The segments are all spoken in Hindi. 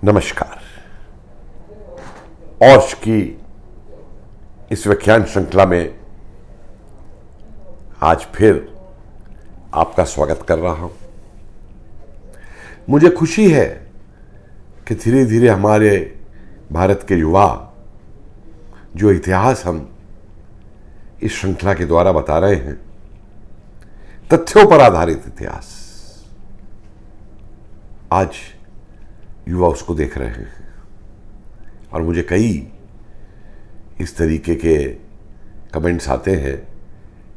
नमस्कार। और्ष की इस व्याख्यान श्रृंखला में आज फिर आपका स्वागत कर रहा हूं। मुझे खुशी है कि धीरे धीरे हमारे भारत के युवा जो इतिहास हम इस श्रृंखला के द्वारा बता रहे हैं, तथ्यों पर आधारित इतिहास, आज युवा उसको देख रहे हैं और मुझे कई इस तरीके के कमेंट्स आते हैं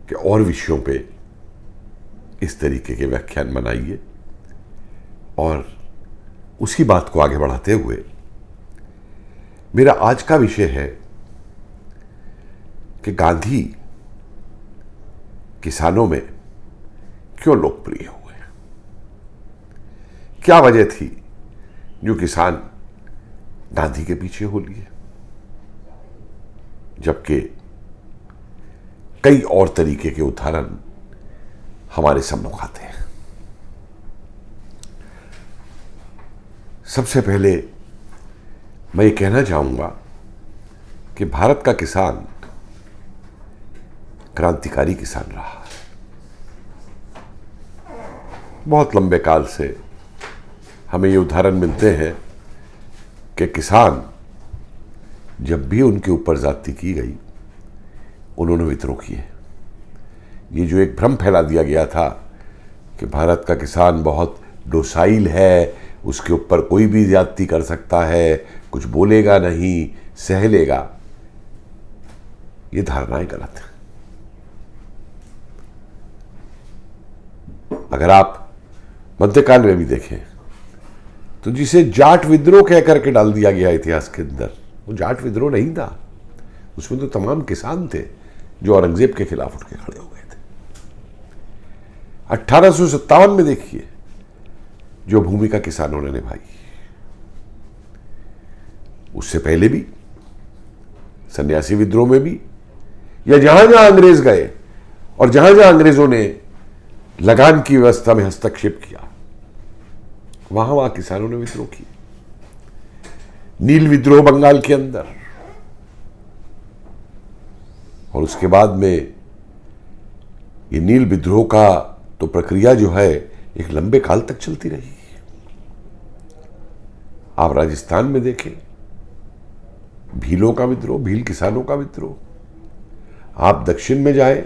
कि और विषयों पे इस तरीके के व्याख्यान बनाइए। और उसी बात को आगे बढ़ाते हुए मेरा आज का विषय है कि गांधी किसानों में क्यों लोकप्रिय हुए, क्या वजह थी जो किसान गांधी के पीछे हो लिए, जबकि कई और तरीके के उदाहरण हमारे सम्मुख आते हैं। सबसे पहले मैं ये कहना चाहूंगा कि भारत का किसान क्रांतिकारी किसान रहा। बहुत लंबे काल से हमें ये उदाहरण मिलते हैं कि किसान जब भी उनके ऊपर ज्यादती की गई, उन्होंने विद्रोह किए। ये जो एक भ्रम फैला दिया गया था कि भारत का किसान बहुत डोसाइल है, उसके ऊपर कोई भी ज्यादती कर सकता है, कुछ बोलेगा नहीं, सह लेगा, ये धारणाएं गलत हैं। अगर आप मध्यकाल में भी देखें तो जिसे जाट विद्रोह कह करके डाल दिया गया इतिहास के अंदर, वो जाट विद्रोह नहीं था। उसमें तो तमाम किसान थे जो औरंगजेब के खिलाफ उठ के खड़े हो गए थे। 1857 में देखिए जो भूमिका किसानों ने निभाई। उससे पहले भी सन्यासी विद्रोह में भी, या जहां जहां अंग्रेज गए और जहां जहां अंग्रेजों ने लगान की व्यवस्था में हस्तक्षेप किया, वहां वहां किसानों ने विद्रोह किए। नील विद्रोह बंगाल के अंदर, और उसके बाद में ये नील विद्रोह का तो प्रक्रिया जो है एक लंबे काल तक चलती रही। आप राजस्थान में देखें भीलों का विद्रोह, भील किसानों का विद्रोह। आप दक्षिण में जाएं,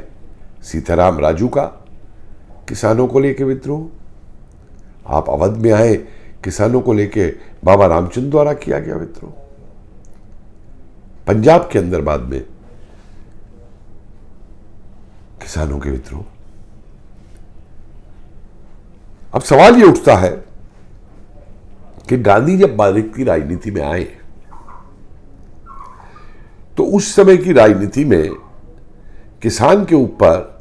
सीताराम राजू का किसानों को लेकर विद्रोह। आप अवध में आए, किसानों को लेके बाबा रामचंद्र द्वारा किया गया विद्रोह। पंजाब के अंदर बाद में किसानों के विद्रोह। अब सवाल ये उठता है कि गांधी जब भारत की राजनीति में आए तो उस समय की राजनीति में किसान के ऊपर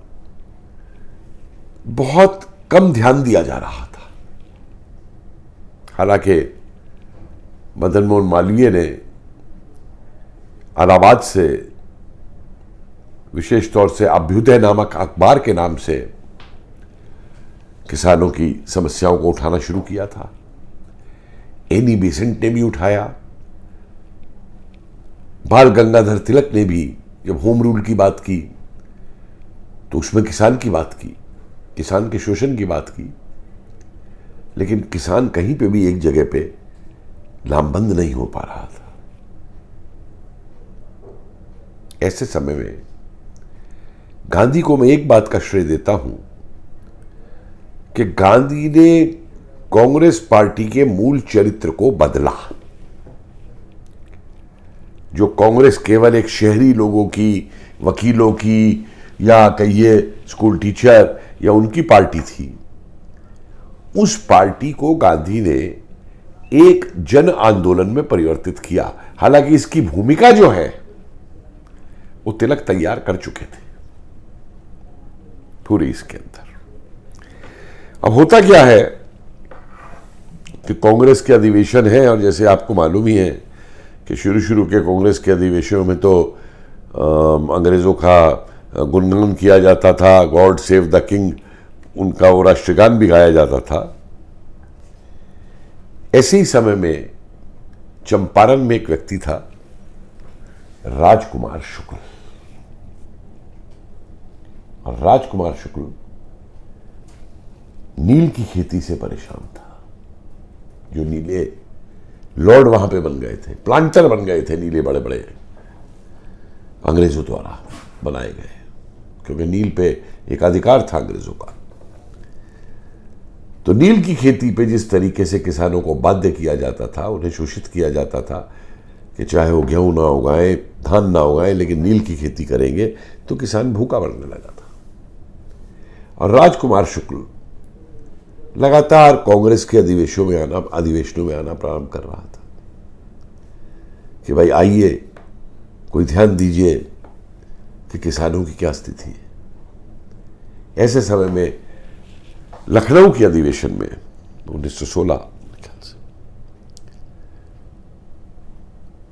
बहुत कम ध्यान दिया जा रहा था। हालांकि मदन मोहन मालवीय ने इलाहाबाद से विशेष तौर से अभ्युदय नामक अखबार के नाम से किसानों की समस्याओं को उठाना शुरू किया था। एनी बेसेंट ने भी उठाया। बाल गंगाधर तिलक ने भी जब होम रूल की बात की तो उसमें किसान की बात की, किसान के शोषण की बात की। लेकिन किसान कहीं पे भी एक जगह पे लामबंद नहीं हो पा रहा था। ऐसे समय में गांधी को मैं एक बात का श्रेय देता हूं कि गांधी ने कांग्रेस पार्टी के मूल चरित्र को बदला। जो कांग्रेस केवल एक शहरी लोगों की, वकीलों की, या कहिए स्कूल टीचर या उनकी पार्टी थी, उस पार्टी को गांधी ने एक जन आंदोलन में परिवर्तित किया। हालांकि इसकी भूमिका जो है वो तिलक तैयार कर चुके थे पूरी इसके अंदर। अब होता क्या है कि कांग्रेस के अधिवेशन है, और जैसे आपको मालूम ही है कि शुरू के कांग्रेस के अधिवेशनों में तो अंग्रेजों का गुणगान किया जाता था, गॉड सेव द किंग, उनका वो राष्ट्रगान भी गाया जाता था। ऐसे ही समय में चंपारण में एक व्यक्ति था, राजकुमार शुक्ल। और राजकुमार शुक्ल नील की खेती से परेशान था। जो नीले लॉर्ड वहां पे बन गए थे, प्लांटर बन गए थे नीले, बड़े बड़े अंग्रेजों द्वारा बनाए गए, क्योंकि नील पे एक अधिकार था अंग्रेजों का। तो नील की खेती पे जिस तरीके से किसानों को बाध्य किया जाता था, उन्हें शोषित किया जाता था कि चाहे वो गेहूं ना उगाएं, धान ना उगाएं, लेकिन नील की खेती करेंगे, तो किसान भूखा मरने लगा था। और राजकुमार शुक्ल लगातार कांग्रेस के अधिवेशनों में आना प्रारंभ कर रहा था कि भाई आइए, कोई ध्यान दीजिए कि किसानों की क्या स्थिति है। ऐसे समय में लखनऊ के अधिवेशन में 1916 ख्याल से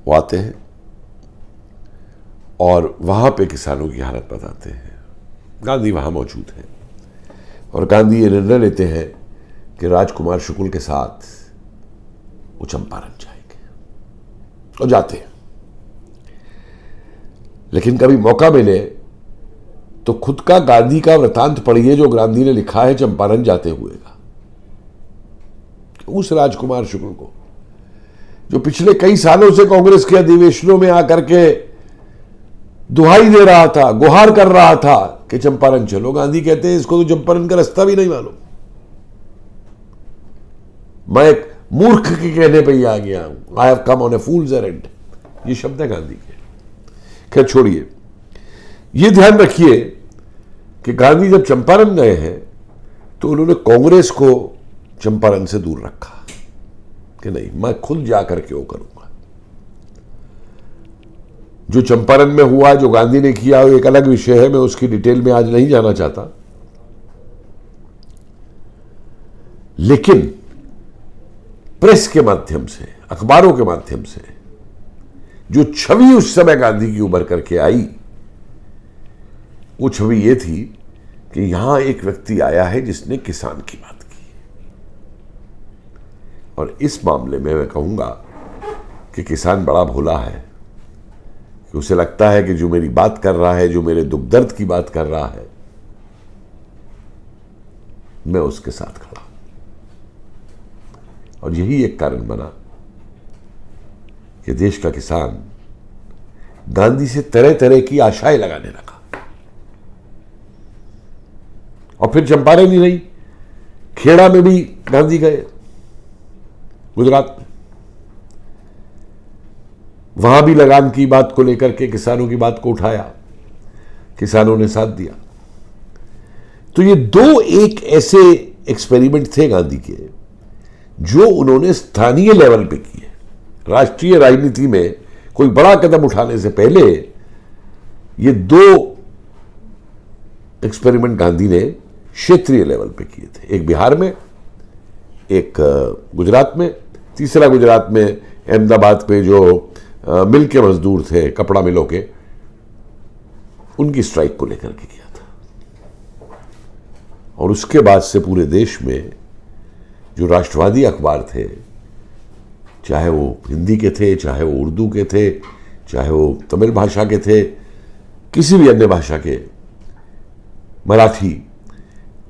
वो आते हैं और वहां पे किसानों की हालत बताते हैं। गांधी वहां मौजूद हैं और गांधी ये निर्णय लेते हैं कि राजकुमार शुक्ल के साथ वो चंपारण जाएंगे, और जाते हैं। लेकिन कभी मौका मिले तो खुद का गांधी का वृतांत पढ़िए, जो गांधी ने लिखा है चंपारण जाते हुए का। उस राजकुमार शुक्ल को, जो पिछले कई सालों से कांग्रेस के अधिवेशनों में आकर के दुहाई दे रहा था, गुहार कर रहा था कि चंपारण चलो। गांधी कहते हैं इसको तो चंपारण का रास्ता भी नहीं मालूम। मैं एक मूर्ख के कहने पे ही आ गया हूं। I have come on A fools errand, ये शब्द है गांधी के। खैर छोड़िए, ये ध्यान रखिए कि गांधी जब चंपारण गए हैं तो उन्होंने कांग्रेस को चंपारण से दूर रखा कि नहीं, मैं खुद जाकर के वो करूंगा। जो चंपारण में हुआ, जो गांधी ने किया, वो एक अलग विषय है, मैं उसकी डिटेल में आज नहीं जाना चाहता। लेकिन प्रेस के माध्यम से, अखबारों के माध्यम से जो छवि उस समय गांधी की उभर करके आई, वो छवि ये थी कि यहां एक व्यक्ति आया है जिसने किसान की बात की। और इस मामले में मैं कहूंगा कि किसान बड़ा भोला है कि उसे लगता है कि जो मेरी बात कर रहा है, जो मेरे दुख दर्द की बात कर रहा है, मैं उसके साथ खड़ा। और यही एक कारण बना कि देश का किसान गांधी से तरह तरह की आशाएं लगाने लगा। और फिर चंपारण ही नहीं, खेड़ा में भी गांधी गए, गुजरात में। वहां भी लगान की बात को लेकर के, किसानों की बात को उठाया, किसानों ने साथ दिया। तो ये दो एक ऐसे एक्सपेरिमेंट थे गांधी के जो उन्होंने स्थानीय लेवल पे किए। राष्ट्रीय राजनीति में कोई बड़ा कदम उठाने से पहले ये दो एक्सपेरिमेंट गांधी ने क्षेत्रीय लेवल पे किए थे। एक बिहार में, एक गुजरात में, तीसरा गुजरात में अहमदाबाद पे जो मिल के मजदूर थे, कपड़ा मिलों के, उनकी स्ट्राइक को लेकर के किया था। और उसके बाद से पूरे देश में जो राष्ट्रवादी अखबार थे, चाहे वो हिंदी के थे, चाहे वो उर्दू के थे, चाहे वो तमिल भाषा के थे, किसी भी अन्य भाषा के, मराठी,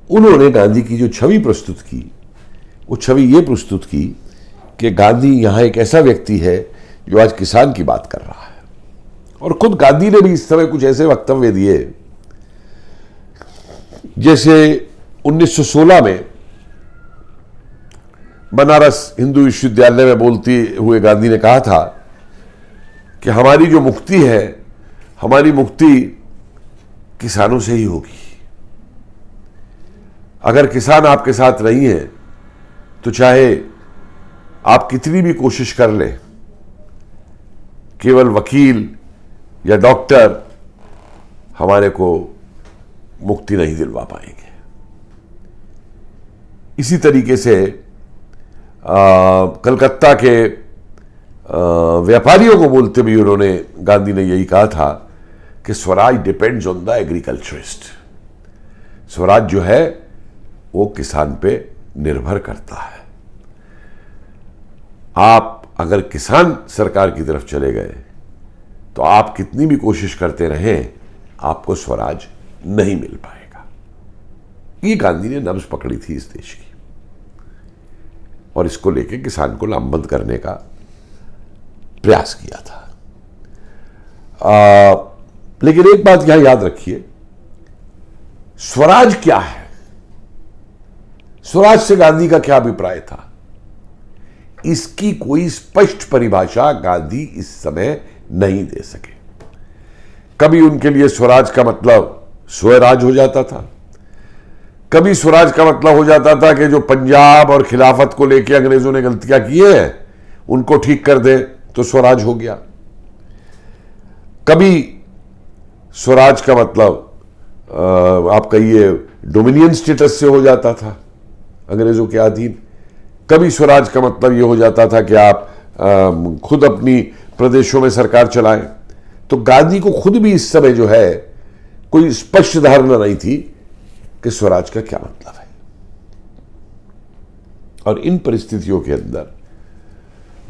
उन्होंने गांधी की जो छवि प्रस्तुत की, वो छवि ये प्रस्तुत की कि गांधी यहां एक ऐसा व्यक्ति है जो आज किसान की बात कर रहा है। और खुद गांधी ने भी इस समय कुछ ऐसे वक्तव्य दिए, जैसे 1916 में बनारस हिंदू विश्वविद्यालय में बोलते हुए गांधी ने कहा था कि हमारी जो मुक्ति है, हमारी मुक्ति किसानों से ही होगी। अगर किसान आपके साथ नहीं है तो चाहे आप कितनी भी कोशिश कर लें, केवल वकील या डॉक्टर हमारे को मुक्ति नहीं दिलवा पाएंगे। इसी तरीके से कलकत्ता के व्यापारियों को बोलते भी उन्होंने, गांधी ने यही कहा था कि Swaraj depends on the agriculturist. Swaraj जो है वो किसान पे निर्भर करता है। आप अगर किसान सरकार की तरफ चले गए तो आप कितनी भी कोशिश करते रहें, आपको स्वराज नहीं मिल पाएगा। ये गांधी ने नब्ज पकड़ी थी इस देश की, और इसको लेके किसान को लामबंद करने का प्रयास किया था। लेकिन एक बात यहां याद रखिए, स्वराज क्या है, स्वराज से गांधी का क्या अभिप्राय था, इसकी कोई स्पष्ट परिभाषा गांधी इस समय नहीं दे सके। कभी उनके लिए स्वराज का मतलब स्वराज हो जाता था, कभी स्वराज का मतलब हो जाता था कि जो पंजाब और खिलाफत को लेकर अंग्रेजों ने गलतियां की हैं उनको ठीक कर दे तो स्वराज हो गया। कभी स्वराज का मतलब आप कहिए डोमिनियन स्टेटस से हो जाता था अंग्रेजों के अधीन। कभी स्वराज का मतलब यह हो जाता था कि आप खुद अपनी प्रदेशों में सरकार चलाएं। तो गांधी को खुद भी इस समय जो है कोई स्पष्ट धारणा नहीं थी कि स्वराज का क्या मतलब है। और इन परिस्थितियों के अंदर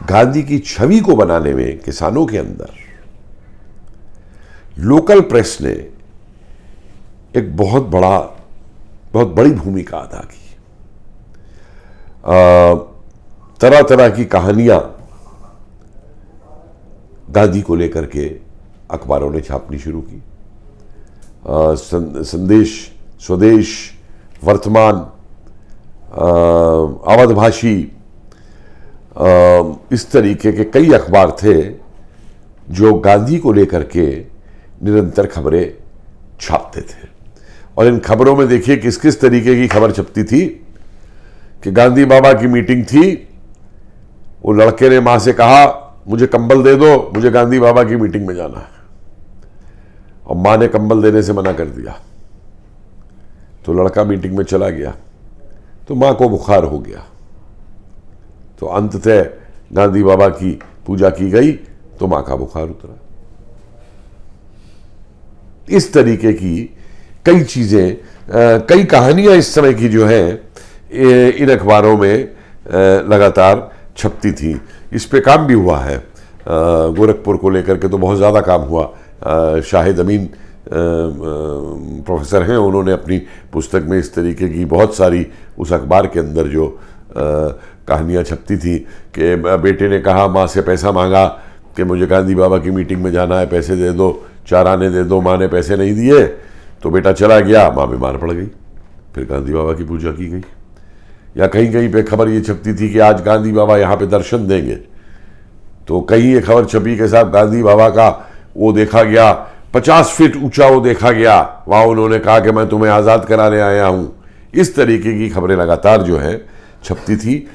गांधी की छवि को बनाने में किसानों के अंदर लोकल प्रेस ने एक बहुत बड़ी भूमिका अदा की। तरह तरह की कहानियां गांधी को लेकर के अखबारों ने छापनी शुरू की। संदेश, स्वदेश, वर्तमान, अवधभाषी, इस तरीके के कई अखबार थे जो गांधी को लेकर के निरंतर खबरें छापते थे। और इन खबरों में देखिए किस किस तरीके की खबर छपती थी कि गांधी बाबा की मीटिंग थी, वो लड़के ने मां से कहा मुझे कंबल दे दो, मुझे गांधी बाबा की मीटिंग में जाना है, और मां ने कंबल देने से मना कर दिया। तो लड़का मीटिंग में चला गया तो मां को बुखार हो गया। तो अंततः गांधी बाबा की पूजा की गई तो मां का बुखार उतरा। इस तरीके की कई चीजें, कई कहानियां इस समय की जो है इन अखबारों में लगातार छपती थी। इस पे काम भी हुआ है। गोरखपुर को लेकर के तो बहुत ज़्यादा काम हुआ। शाहिद अमीन प्रोफेसर हैं, उन्होंने अपनी पुस्तक में इस तरीके की बहुत सारी उस अखबार के अंदर जो कहानियाँ छपती थी कि बेटे ने कहा माँ से पैसा मांगा कि मुझे गांधी बाबा की मीटिंग में जाना है, पैसे दे दो, 4 आने दे दो। माँ ने पैसे नहीं दिए तो बेटा चला गया, माँ बीमार पड़ गई, फिर गांधी बाबा की पूजा की गई। या कहीं कहीं पे खबर ये छपती थी कि आज गांधी बाबा यहाँ पे दर्शन देंगे, तो कहीं ये खबर छपी के साथ गांधी बाबा का वो देखा गया, 50 फीट ऊंचा वो देखा गया, वहाँ उन्होंने कहा कि मैं तुम्हें आज़ाद कराने आया हूँ। इस तरीके की खबरें लगातार जो है छपती थी,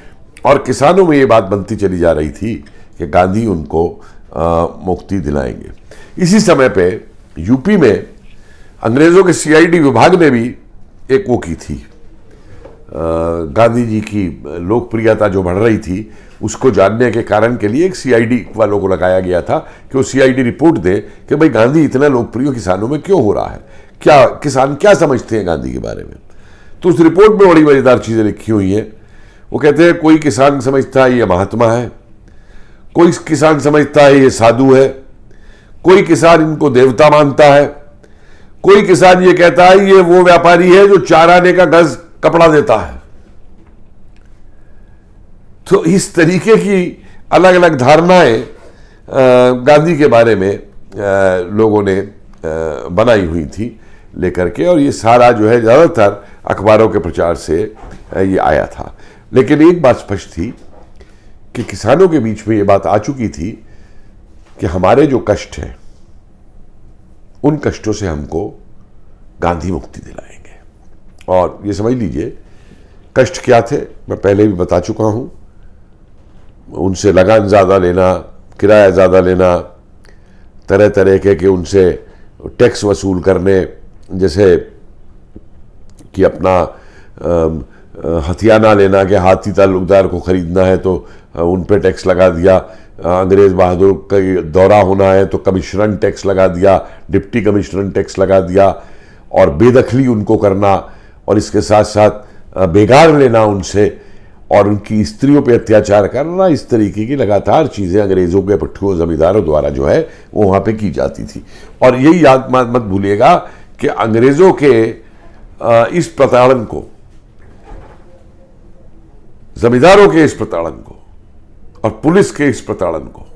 और किसानों में ये बात बनती चली जा रही थी कि गांधी उनको मुक्ति दिलाएंगे। इसी समय पे यूपी में अंग्रेज़ों के सीआईडी विभाग ने भी एक वो की थी, गांधी जी की लोकप्रियता जो बढ़ रही थी उसको जानने के कारण के लिए एक सीआईडी वालों को लगाया गया था कि वो सीआईडी रिपोर्ट दे कि भाई गांधी इतना लोकप्रिय किसानों में क्यों हो रहा है, क्या किसान क्या समझते हैं गांधी के बारे में। तो उस रिपोर्ट में बड़ी मजेदार चीज़ें लिखी हुई हैं। वो कहते हैं कोई किसान समझता है ये महात्मा है, कोई किसान समझता है ये साधु है, कोई किसान इनको देवता मानता है, कोई किसान ये कहता है ये वो व्यापारी है जो 4 आने का गज कपड़ा देता है। तो इस तरीके की अलग अलग धारणाएं गांधी के बारे में लोगों ने बनाई हुई थी लेकर के, और ये सारा जो है ज़्यादातर अखबारों के प्रचार से ये आया था। लेकिन एक बात स्पष्ट थी कि किसानों के बीच में ये बात आ चुकी थी कि हमारे जो कष्ट हैं उन कष्टों से हमको गांधी मुक्ति दिलाएंगे। और ये समझ लीजिए कष्ट क्या थे मैं पहले भी बता चुका हूँ। उनसे लगान ज़्यादा लेना, किराया ज़्यादा लेना, तरह तरह के उनसे टैक्स वसूल करने, जैसे कि अपना हथियाना लेना कि हाथी तालुकदार को ख़रीदना है तो उन पे टैक्स लगा दिया, अंग्रेज़ बहादुर का दौरा होना है तो कमिश्नर टैक्स लगा दिया, डिप्टी कमिश्नर टैक्स लगा दिया, और बेदखली उनको करना, और इसके साथ साथ बेगार लेना उनसे, और उनकी स्त्रियों पे अत्याचार करना, इस तरीके की लगातार चीजें अंग्रेजों के पट्टुओं जमींदारों द्वारा जो है वो वहां पे की जाती थी। और यही याद मत भूलिएगा कि अंग्रेजों के इस प्रताड़न को, जमींदारों के इस प्रताड़न को और पुलिस के इस प्रताड़न को,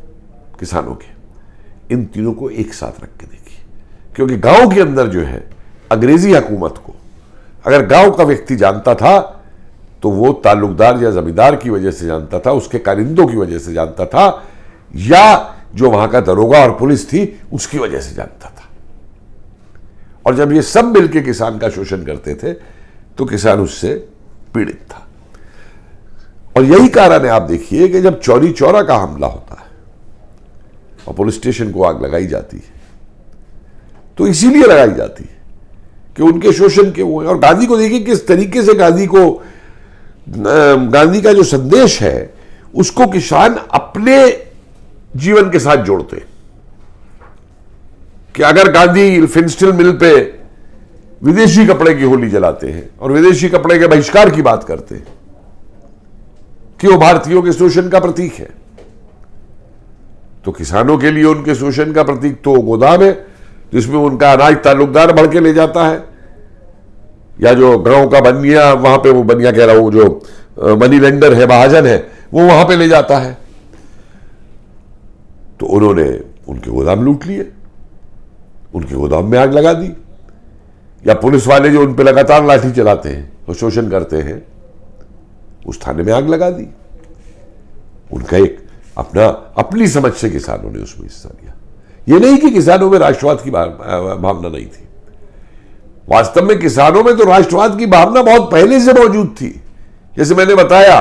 किसानों के, इन तीनों को एक साथ रख के देखिए। क्योंकि गांव के अंदर जो है अंग्रेजी हुकूमत को अगर गांव का व्यक्ति जानता था तो वो ताल्लुकदार या जमींदार की वजह से जानता था, उसके कारिंदों की वजह से जानता था, या जो वहां का दरोगा और पुलिस थी उसकी वजह से जानता था। और जब ये सब मिलकर किसान का शोषण करते थे तो किसान उससे पीड़ित था। और यही कारण है, आप देखिए कि जब चौरी चौरा का हमला होता है और पुलिस स्टेशन को आग लगाई जाती है तो इसीलिए लगाई जाती है कि उनके शोषण के वो। और गांधी को देखिए किस तरीके से गांधी का जो संदेश है उसको किसान अपने जीवन के साथ जोड़ते कि अगर गांधी फिनस्टील मिल पे विदेशी कपड़े की होली जलाते हैं और विदेशी कपड़े के बहिष्कार की बात करते हैं कि वो भारतीयों के शोषण का प्रतीक है, तो किसानों के लिए उनके शोषण का प्रतीक तो गोदाम है जिसमें उनका अनाज ताल्लुकदार भर के ले जाता है, या जो गांव का बनिया, वहां पे वो बनिया कह रहा हूं, जो मनी लेंडर है, महाजन है, वो वहां पे ले जाता है। तो उन्होंने उनके गोदाम लूट लिए, उनके गोदाम में आग लगा दी, या पुलिस वाले जो उन पे लगातार लाठी चलाते हैं और शोषण करते हैं उस थाने में आग लगा दी। उनका एक अपनी समझ से किसानों ने उसमें हिस्सा लिया। यह नहीं कि किसानों में राष्ट्रवाद की भावना नहीं थी, वास्तव में किसानों में तो राष्ट्रवाद की भावना बहुत पहले से मौजूद थी। जैसे मैंने बताया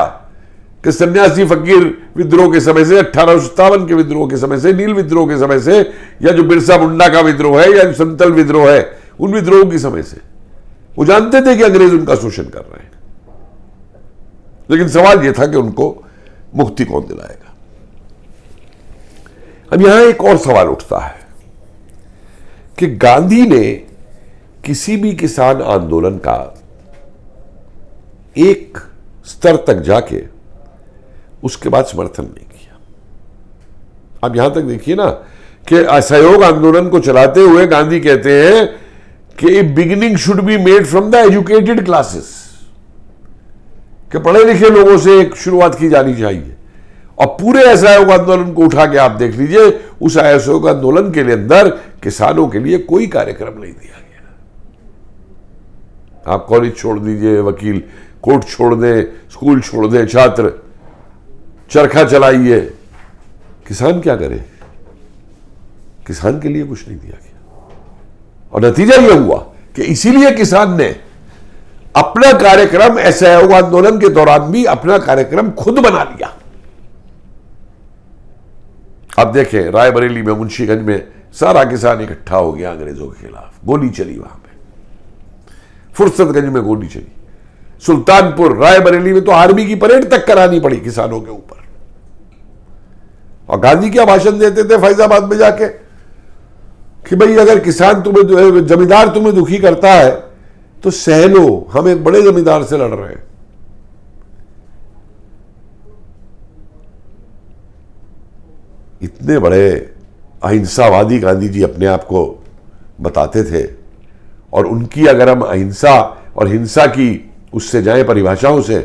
कि सन्यासी फकीर विद्रोह के समय से, 1857 के विद्रोह के समय से, नील विद्रोह के समय से, या जो बिरसा मुंडा का विद्रोह है, या जो संतल विद्रोह है, उन विद्रोह के समय से वो जानते थे कि अंग्रेज उनका शोषण कर रहे हैं। लेकिन सवाल यह था कि उनको मुक्ति कौन दिलाएगा। अब यहां एक और सवाल उठता है कि गांधी ने किसी भी किसान आंदोलन का एक स्तर तक जाके उसके बाद समर्थन नहीं किया। अब यहां तक देखिए ना कि असहयोग आंदोलन को चलाते हुए गांधी कहते हैं कि beginning should be made from the educated classes, कि पढ़े लिखे लोगों से एक शुरुआत की जानी चाहिए। और पूरे असहयोग आंदोलन को उठा के आप देख लीजिए, उस असहयोग आंदोलन के अंदर किसानों के लिए कोई कार्यक्रम नहीं दिया गया। आप कॉलेज छोड़ दीजिए, वकील कोर्ट छोड़ दें, स्कूल छोड़ दें, छात्र चरखा चलाइए, किसान क्या करे? किसान के लिए कुछ नहीं दिया गया। और नतीजा यह हुआ कि इसीलिए किसान ने अपना कार्यक्रम असहयोग आंदोलन के दौरान भी अपना कार्यक्रम खुद बना लिया। अब देखें, रायबरेली में, मुंशीगंज में सारा किसान इकट्ठा हो गया अंग्रेजों के खिलाफ, गोली चली वहां पे, फुर्सतगंज में गोली चली, सुल्तानपुर, रायबरेली में तो आर्मी की परेड तक करानी पड़ी किसानों के ऊपर। और गांधी क्या भाषण देते थे फैजाबाद में जाके कि भाई अगर किसान तुम्हें, जमींदार तुम्हें दुखी करता है तो सह लो, हम एक बड़े जमींदार से लड़ रहे हैं। इतने बड़े अहिंसावादी गांधी जी अपने आप को बताते थे, और उनकी अगर हम अहिंसा और हिंसा की उससे जाए परिभाषाओं से,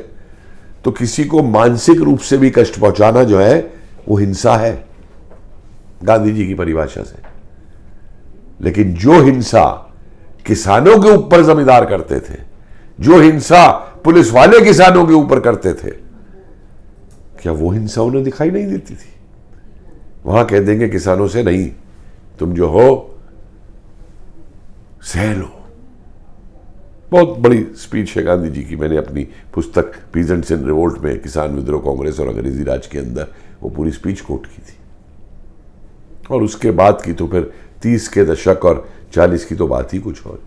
तो किसी को मानसिक रूप से भी कष्ट पहुंचाना जो है वो हिंसा है गांधी जी की परिभाषा से। लेकिन जो हिंसा किसानों के ऊपर जमींदार करते थे, जो हिंसा पुलिस वाले किसानों के ऊपर करते थे, क्या वो हिंसा उन्हें दिखाई नहीं देती थी? वहां कह देंगे किसानों से, नहीं, तुम जो हो सह लो। बहुत बड़ी स्पीच है गांधी जी की, मैंने अपनी पुस्तक पीजेंट्स इन रिवोल्ट में किसान विद्रोह कांग्रेस और अंग्रेजी राज के अंदर वो पूरी स्पीच कोट की थी। और उसके बाद की तो फिर 30 के दशक और 40 की तो बात ही कुछ और।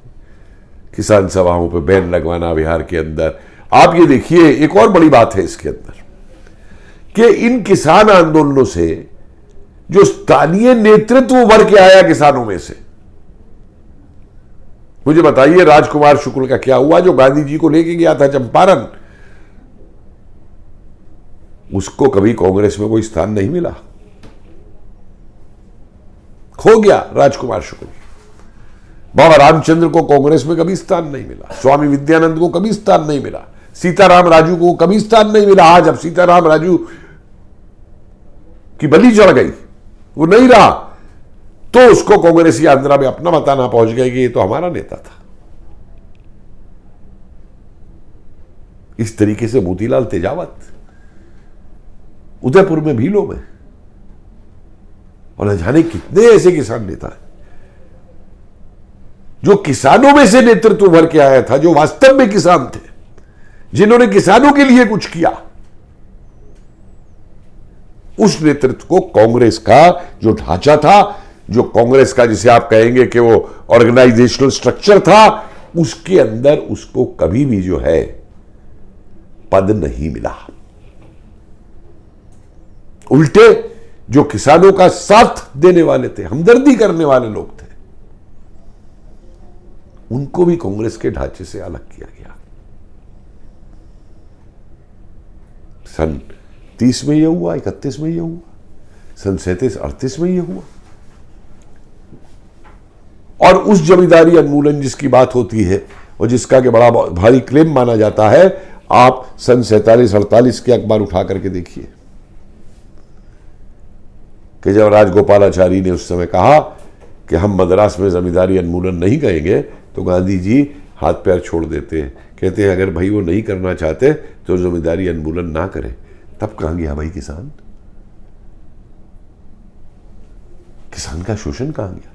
किसान सभाओं पे बैन लगवाना बिहार के अंदर। आप ये देखिए, एक और बड़ी बात है इसके अंदर कि इन किसान आंदोलनों से जो स्थानीय नेतृत्व उभर के आया किसानों में से, मुझे बताइए राजकुमार शुक्ल का क्या हुआ, जो गांधी जी को लेके गया था चंपारण, उसको कभी कांग्रेस में कोई स्थान नहीं मिला, खो गया। राजकुमार शुक्ल, बाबा रामचंद्र को कांग्रेस में कभी स्थान नहीं मिला, स्वामी विद्यानंद को कभी स्थान नहीं मिला, सीताराम राजू को कभी स्थान नहीं मिला। आज अब सीताराम राजू की बलि चढ़ गई, वो नहीं रहा, तो उसको कांग्रेसी आंध्रा में अपना बताना पहुंच गया कि ये तो हमारा नेता था। इस तरीके से मोतीलाल तेजावत उदयपुर में, भीलों में, और न जाने कितने ऐसे किसान नेता हैं जो किसानों में से नेतृत्व भर के आया था, जो वास्तव में किसान थे, जिन्होंने किसानों के लिए कुछ किया। उस नेतृत्व को कांग्रेस का जो ढांचा था, जो कांग्रेस का जिसे आप कहेंगे कि वो ऑर्गेनाइजेशनल स्ट्रक्चर था, उसके अंदर उसको कभी भी जो है पद नहीं मिला। उल्टे जो किसानों का साथ देने वाले थे, हमदर्दी करने वाले लोग थे, उनको भी कांग्रेस के ढांचे से अलग किया गया। सन 30 में यह हुआ, 31 में यह हुआ, सन 37-38 में यह हुआ। और उस जमींदारी उन्मूलन जिसकी बात होती है और जिसका कि बड़ा भारी क्लेम माना जाता है, आप सन 47-48 के अखबार उठा करके देखिए कि जब राजगोपालाचारी ने उस समय कहा कि हम मद्रास में जमींदारी उन्मूलन नहीं करेंगे, तो गांधी जी हाथ पैर छोड़ देते हैं, कहते हैं अगर भाई वो नहीं करना चाहते तो जमींदारी उन्मूलन ना करें। तब कहां गया भाई किसान? किसान का शोषण कहां गया?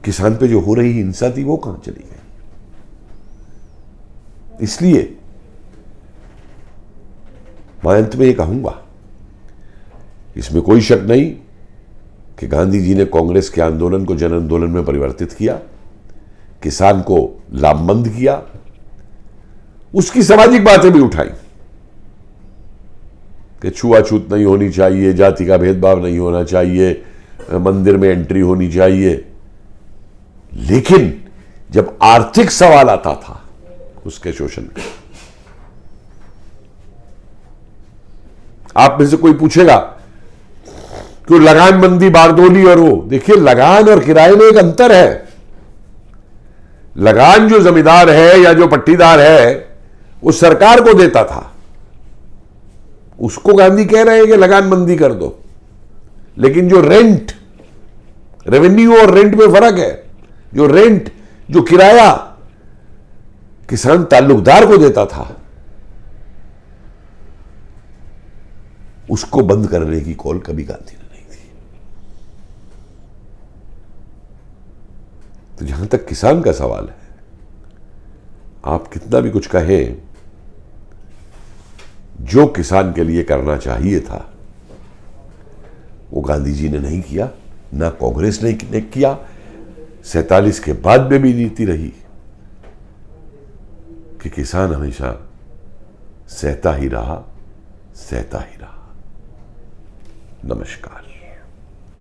किसान पे जो हो रही हिंसा थी वो कहां चली गई? इसलिए मैं अंत में ये कहूंगा, इसमें कोई शक नहीं कि गांधी जी ने कांग्रेस के आंदोलन को जन आंदोलन में परिवर्तित किया, किसान को लाभमंद किया, उसकी सामाजिक बातें भी उठाई कि छुआछूत नहीं होनी चाहिए, जाति का भेदभाव नहीं होना चाहिए, मंदिर में एंट्री होनी चाहिए। लेकिन जब आर्थिक सवाल आता था उसके शोषण का, आप में से कोई पूछेगा कि लगानबंदी, बारदोली और वो, देखिए लगान और किराए में एक अंतर है। लगान जो जमींदार है या जो पट्टीदार है वो सरकार को देता था, उसको गांधी कह रहे हैं कि लगानबंदी कर दो। लेकिन जो रेंट, रेवेन्यू और रेंट में फर्क है। जो रेंट, जो किराया किसान ताल्लुकदार को देता था, उसको बंद करने की कॉल कभी गांधी ने नहीं दी। तो जहां तक किसान का सवाल है, आप कितना भी कुछ कहें, जो किसान के लिए करना चाहिए था वो गांधी जी ने नहीं किया, ना कांग्रेस ने किया। 47 के बाद में भी नीति रही कि किसान हमेशा सहता ही रहा, सहता ही रहा। नमस्कार।